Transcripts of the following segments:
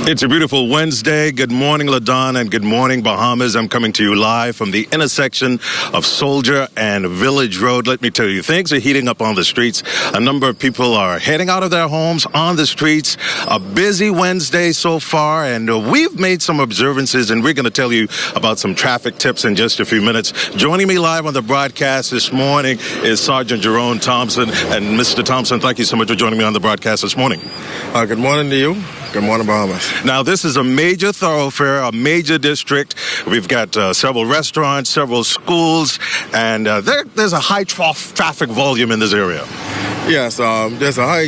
It's a beautiful Wednesday. Good morning, LaDon, and good morning, Bahamas. I'm coming to you live from the intersection of Soldier and Village Road. Let me tell you, things are heating up on the streets. A number of people are heading out of their homes on the streets. A busy Wednesday so far, and we've made some observances, and we're going to tell you about some traffic tips in just a few minutes. Joining me live on the broadcast this morning is Sergeant Jerome Thompson. And Mr. Thompson, thank you so much for joining me on the broadcast this morning. Good morning to you. Good morning, Bahamas. Now, this is a major thoroughfare, a major district. We've got several restaurants, several schools, and there's a high traffic volume in this area. Yes, there's a high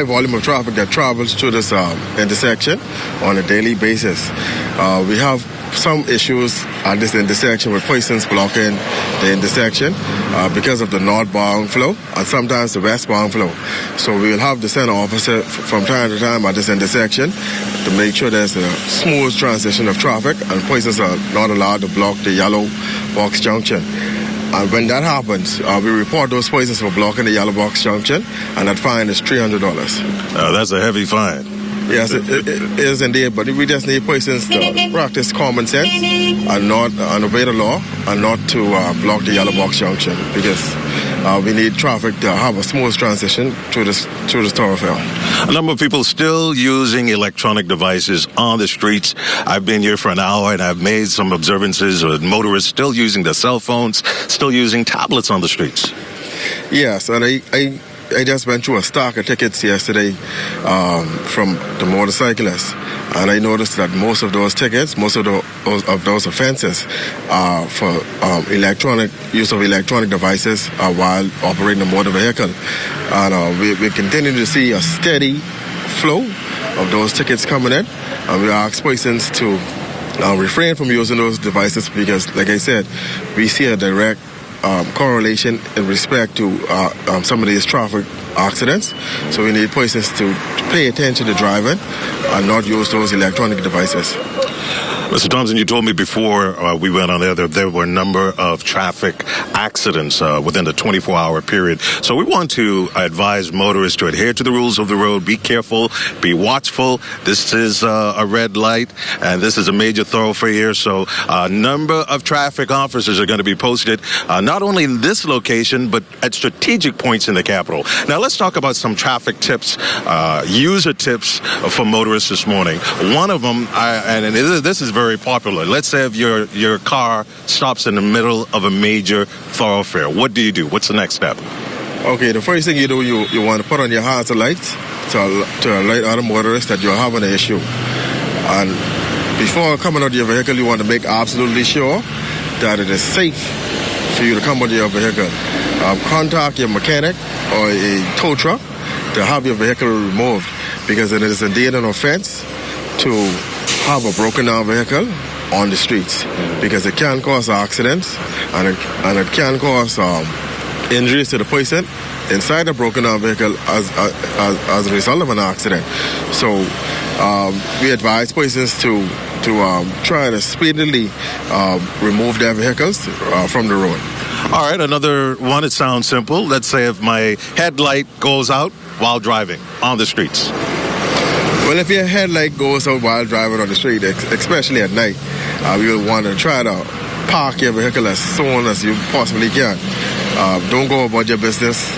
volume of traffic that travels through this intersection on a daily basis. We have some issues at this intersection with persons blocking the intersection because of the northbound flow and sometimes the westbound flow. So we will have the center officer from time to time at this intersection to make sure there's a smooth transition of traffic and persons are not allowed to block the yellow box junction. And when that happens, we report those persons for blocking the yellow box junction, and that fine is $300. That's a heavy fine. Yes, it is indeed, but we just need persons to practice common sense and obey the law and not to block the yellow box junction, because we need traffic to have a smooth transition through this thoroughfare. A number of people still using electronic devices on the streets. I've been here for an hour and I've made some observances with motorists still using their cell phones, still using tablets on the streets. Yes, and I just went through a stack of tickets yesterday from the motorcyclists, and I noticed that most of those tickets, most of those offenses are for use of electronic devices while operating a motor vehicle. And we continue to see a steady flow of those tickets coming in, and we ask persons to refrain from using those devices because, like I said, we see a direct correlation in respect to some of these traffic accidents. So we need persons to pay attention to driving and not use those electronic devices. Mr. Thompson, you told me before we went on there were a number of traffic accidents within the 24-hour period. So we want to advise motorists to adhere to the rules of the road, be careful, be watchful. This is a red light, and this is a major thoroughfare here. So a number of traffic officers are going to be posted, not only in this location, but at strategic points in the capital. Now, let's talk about some traffic tips, user tips for motorists this morning. One of them, and this is very popular. Let's say if your car stops in the middle of a major thoroughfare. What do you do? What's the next step? Okay, the first thing you do, you want to put on your hazard lights to alert other motorists that you're having an issue. And before coming out of your vehicle, you want to make absolutely sure that it is safe for you to come out of your vehicle. Contact your mechanic or a tow truck to have your vehicle removed, because it is indeed an offense to have a broken down vehicle on the streets, because it can cause accidents and it can cause injuries to the person inside a broken down vehicle as a result of an accident. So we advise persons to try to speedily remove their vehicles from the road. All right, another one. It sounds simple. Let's say if my headlight goes out while driving on the streets. Well, if your headlight goes out while driving on the street, especially at night, you'll want to try to park your vehicle as soon as you possibly can. Don't go about your business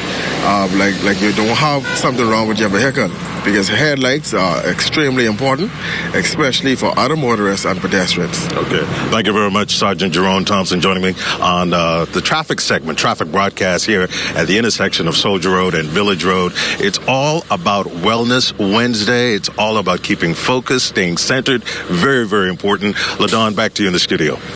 like you don't have something wrong with your vehicle, because headlights are extremely important, especially for other motorists and pedestrians. Okay. Thank you very much, Sergeant Jerome Thompson, joining me on the traffic segment, traffic broadcast here at the intersection of Soldier Road and Village Road. It's all about Wellness Wednesday. It's all about keeping focused, staying centered. Very, very important. LaDon, back to you in the studio.